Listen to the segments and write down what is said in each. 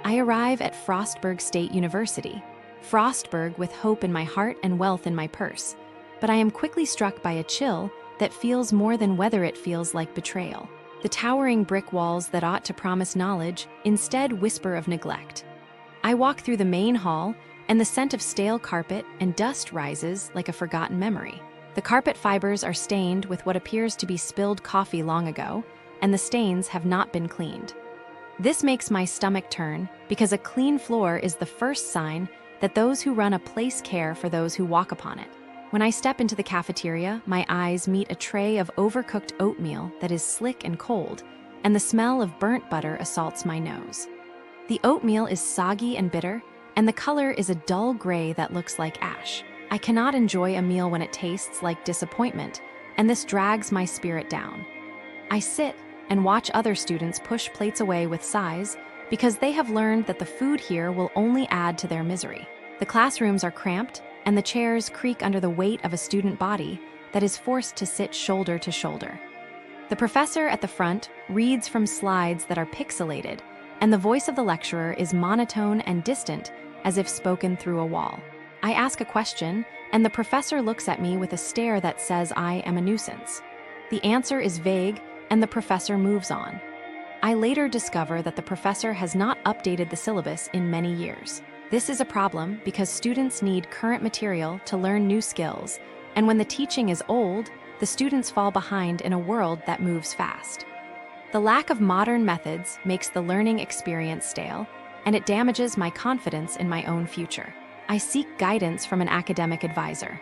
I arrive at Frostburg State University. Frostburg with hope in my heart and wealth in my purse. But I am quickly struck by a chill that feels more than weather, it feels like betrayal. The towering brick walls that ought to promise knowledge instead whisper of neglect. I walk through the main hall, and the scent of stale carpet and dust rises like a forgotten memory. The carpet fibers are stained with what appears to be spilled coffee long ago, and the stains have not been cleaned. This makes my stomach turn because a clean floor is the first sign that those who run a place care for those who walk upon it. When I step into the cafeteria, my eyes meet a tray of overcooked oatmeal that is slick and cold, and the smell of burnt butter assaults my nose. The oatmeal is soggy and bitter, and the color is a dull gray that looks like ash. I cannot enjoy a meal when it tastes like disappointment, and this drags my spirit down. I sit and watch other students push plates away with sighs because they have learned that the food here will only add to their misery. The classrooms are cramped, and the chairs creak under the weight of a student body that is forced to sit shoulder to shoulder. The professor at the front reads from slides that are pixelated, and the voice of the lecturer is monotone and distant, as if spoken through a wall. I ask a question, and the professor looks at me with a stare that says I am a nuisance. The answer is vague, and the professor moves on. I later discover that the professor has not updated the syllabus in many years. This is a problem because students need current material to learn new skills, and when the teaching is old, the students fall behind in a world that moves fast. The lack of modern methods makes the learning experience stale, and it damages my confidence in my own future. I seek guidance from an academic advisor.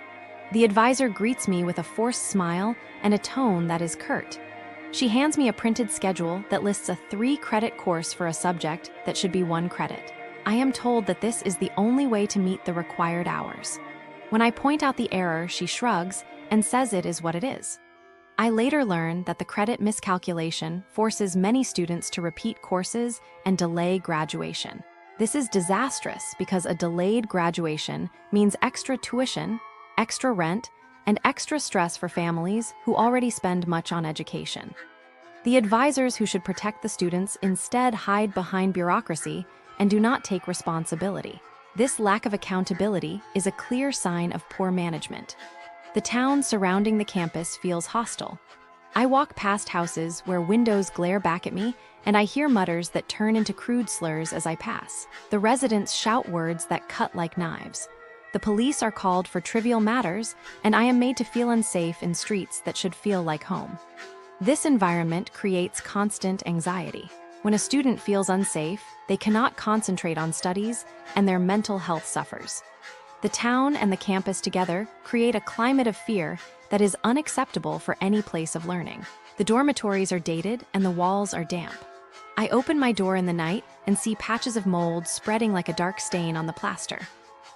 The advisor greets me with a forced smile and a tone that is curt. She hands me a printed schedule that lists a 3-credit course for a subject that should be 1 credit. I am told that this is the only way to meet the required hours. When I point out the error, she shrugs and says it is what it is. I later learn that the credit miscalculation forces many students to repeat courses and delay graduation. This is disastrous because a delayed graduation means extra tuition, extra rent, and extra stress for families who already spend much on education. The advisors who should protect the students instead hide behind bureaucracy and do not take responsibility. This lack of accountability is a clear sign of poor management. The town surrounding the campus feels hostile. I walk past houses where windows glare back at me, and I hear mutters that turn into crude slurs as I pass. The residents shout words that cut like knives. The police are called for trivial matters, and I am made to feel unsafe in streets that should feel like home. This environment creates constant anxiety. When a student feels unsafe, they cannot concentrate on studies, and their mental health suffers. The town and the campus together create a climate of fear that is unacceptable for any place of learning. The dormitories are dated and the walls are damp. I open my door in the night and see patches of mold spreading like a dark stain on the plaster.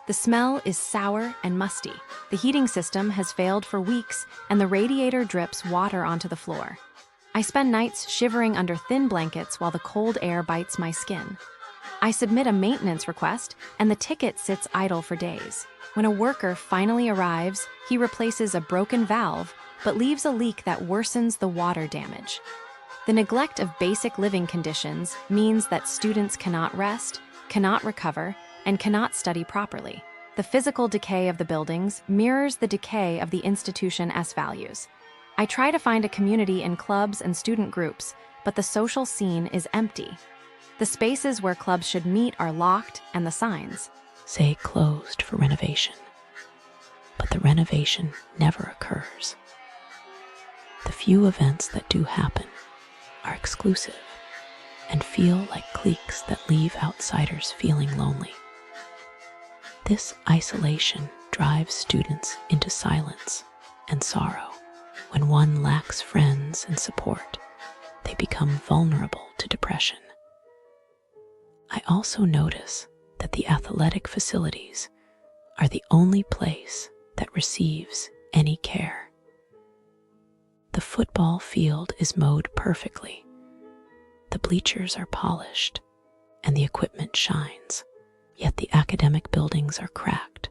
The smell is sour and musty. The heating system has failed for weeks, and the radiator drips water onto the floor. I spend nights shivering under thin blankets while the cold air bites my skin. I submit a maintenance request, and the ticket sits idle for days. When a worker finally arrives, he replaces a broken valve, but leaves a leak that worsens the water damage. The neglect of basic living conditions means that students cannot rest, cannot recover, and cannot study properly. The physical decay of the buildings mirrors the decay of the institution's values. I try to find a community in clubs and student groups, but the social scene is empty. The spaces where clubs should meet are locked, and the signs say closed for renovation. But the renovation never occurs. The few events that do happen are exclusive and feel like cliques that leave outsiders feeling lonely. This isolation drives students into silence and sorrow. When one lacks friends and support, they become vulnerable to depression. I also notice that the athletic facilities are the only place that receives any care. The football field is mowed perfectly. The bleachers are polished, and the equipment shines. Yet the academic buildings are cracked.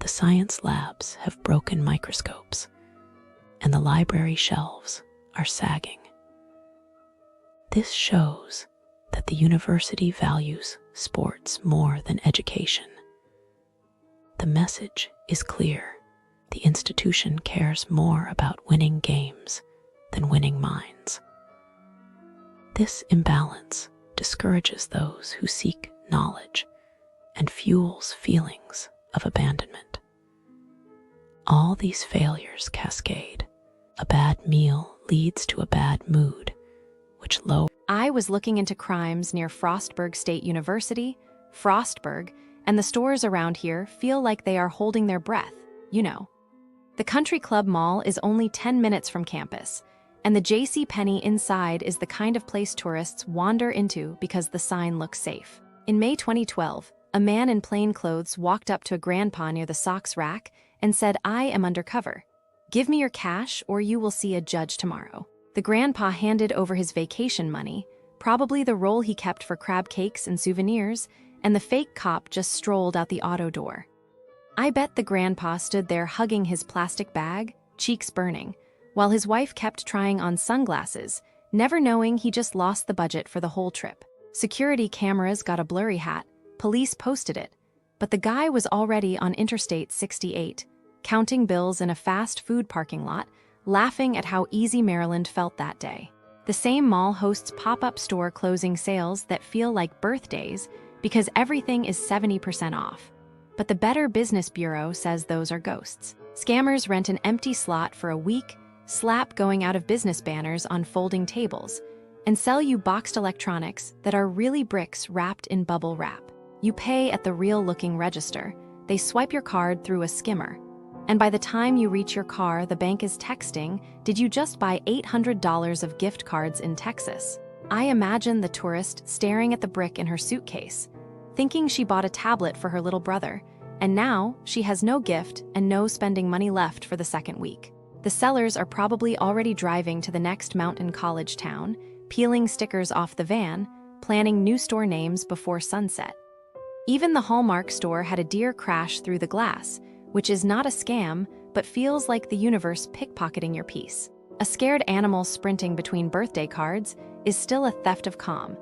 The science labs have broken microscopes, and the library shelves are sagging. This shows that the university values sports more than education. The message is clear. The institution cares more about winning games than winning minds. This imbalance discourages those who seek knowledge and fuels feelings of abandonment. All these failures cascade. A bad meal leads to a bad mood, which lowers. I was looking into crimes near Frostburg State University, Frostburg, and the stores around here feel like they are holding their breath, you know. The Country Club Mall is only 10 minutes from campus, and the JCPenney inside is the kind of place tourists wander into because the sign looks safe. In May 2012, a man in plain clothes walked up to a grandpa near the socks rack and said, "I am undercover. Give me your cash or you will see a judge tomorrow." The grandpa handed over his vacation money, probably the roll he kept for crab cakes and souvenirs, and the fake cop just strolled out the auto door. I bet the grandpa stood there hugging his plastic bag, cheeks burning, while his wife kept trying on sunglasses, never knowing he just lost the budget for the whole trip. Security cameras got a blurry hat, police posted it, but the guy was already on Interstate 68, counting bills in a fast food parking lot, laughing at how easy Maryland felt that day. The same mall hosts pop-up store closing sales that feel like birthdays because everything is 70% off. But the Better Business Bureau says those are ghosts. Scammers rent an empty slot for a week, slap going out of business banners on folding tables, and sell you boxed electronics that are really bricks wrapped in bubble wrap. You pay at the real-looking register. They swipe your card through a skimmer. And by the time you reach your car, the bank is texting, "Did you just buy $800 of gift cards in Texas?" I imagine the tourist staring at the brick in her suitcase, thinking she bought a tablet for her little brother, and now she has no gift and no spending money left for the second week. The sellers are probably already driving to the next mountain college town, peeling stickers off the van, planning new store names before sunset. Even the Hallmark store had a deer crash through the glass, which is not a scam, but feels like the universe pickpocketing your peace. A scared animal sprinting between birthday cards is still a theft of calm.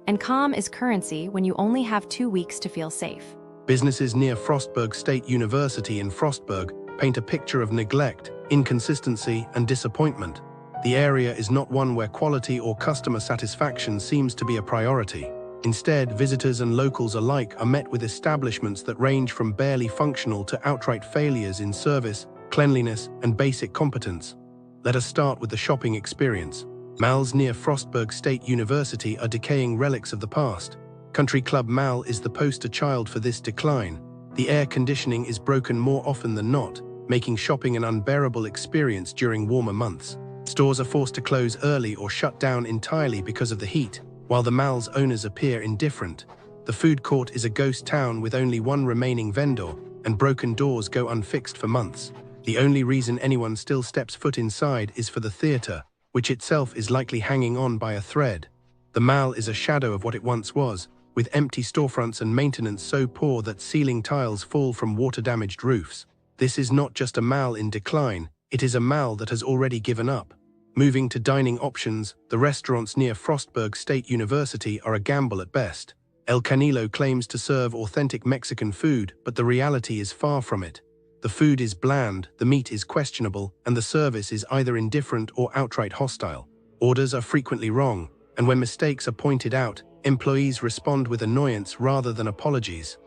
And calm is currency when you only have 2 weeks to feel safe. Businesses near Frostburg State University in Frostburg paint a picture of neglect, inconsistency, and disappointment. The area is not one where quality or customer satisfaction seems to be a priority. Instead, visitors and locals alike are met with establishments that range from barely functional to outright failures in service, cleanliness, and basic competence. Let us start with the shopping experience. Malls near Frostburg State University are decaying relics of the past. Country Club Mall is the poster child for this decline. The air conditioning is broken more often than not, making shopping an unbearable experience during warmer months. Stores are forced to close early or shut down entirely because of the heat, while the mall's owners appear indifferent. The food court is a ghost town with only one remaining vendor, and broken doors go unfixed for months. The only reason anyone still steps foot inside is for the theater, which itself is likely hanging on by a thread. The mall is a shadow of what it once was, with empty storefronts and maintenance so poor that ceiling tiles fall from water-damaged roofs. This is not just a mall in decline, it is a mall that has already given up. Moving to dining options, the restaurants near Frostburg State University are a gamble at best. El Canilo claims to serve authentic Mexican food, but the reality is far from it. The food is bland, the meat is questionable, and the service is either indifferent or outright hostile. Orders are frequently wrong, and when mistakes are pointed out, employees respond with annoyance rather than apologies.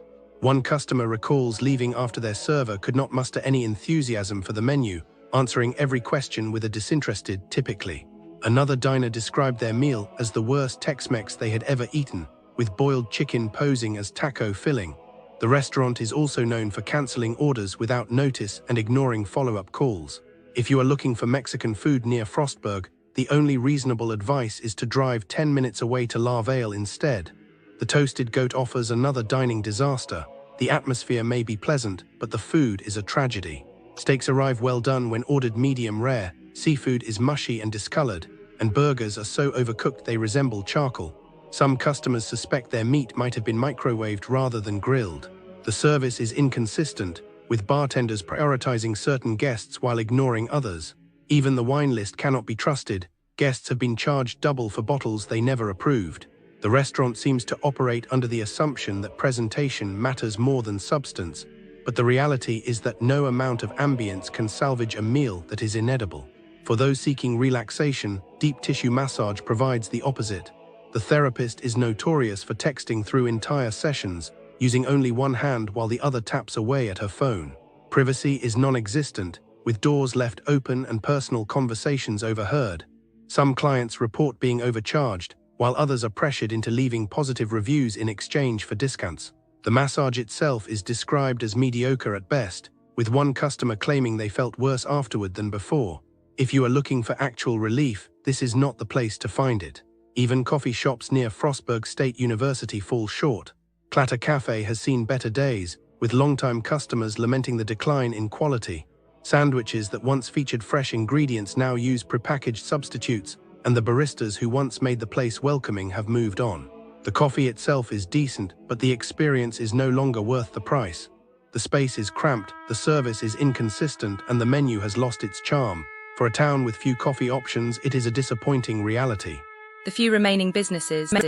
One customer recalls leaving after their server could not muster any enthusiasm for the menu, answering every question with a disinterested "typically." Another diner described their meal as the worst Tex-Mex they had ever eaten, with boiled chicken posing as taco filling. The restaurant is also known for canceling orders without notice and ignoring follow-up calls. If you are looking for Mexican food near Frostburg, the only reasonable advice is to drive 10 minutes away to La Vale instead. The Toasted Goat offers another dining disaster. The atmosphere may be pleasant, but the food is a tragedy. Steaks arrive well done when ordered medium rare, seafood is mushy and discolored, and burgers are so overcooked they resemble charcoal. Some customers suspect their meat might have been microwaved rather than grilled. The service is inconsistent, with bartenders prioritizing certain guests while ignoring others. Even the wine list cannot be trusted, Guests have been charged double for bottles they never approved. The restaurant seems to operate under the assumption that presentation matters more than substance, but the reality is that no amount of ambience can salvage a meal that is inedible. For those seeking relaxation, deep tissue massage provides the opposite. The therapist is notorious for texting through entire sessions, using only one hand while the other taps away at her phone. Privacy is non-existent, with doors left open and personal conversations overheard. Some clients report being overcharged, while others are pressured into leaving positive reviews in exchange for discounts. The massage itself is described as mediocre at best, with one customer claiming they felt worse afterward than before. If you are looking for actual relief, this is not the place to find it. Even coffee shops near Frostburg State University fall short. Clatter Cafe has seen better days, with longtime customers lamenting the decline in quality. Sandwiches that once featured fresh ingredients now use prepackaged substitutes, and the baristas who once made the place welcoming have moved on. The coffee itself is decent, but the experience is no longer worth the price. The space is cramped, the service is inconsistent, and the menu has lost its charm. For a town with few coffee options, it is a disappointing reality. The few remaining businesses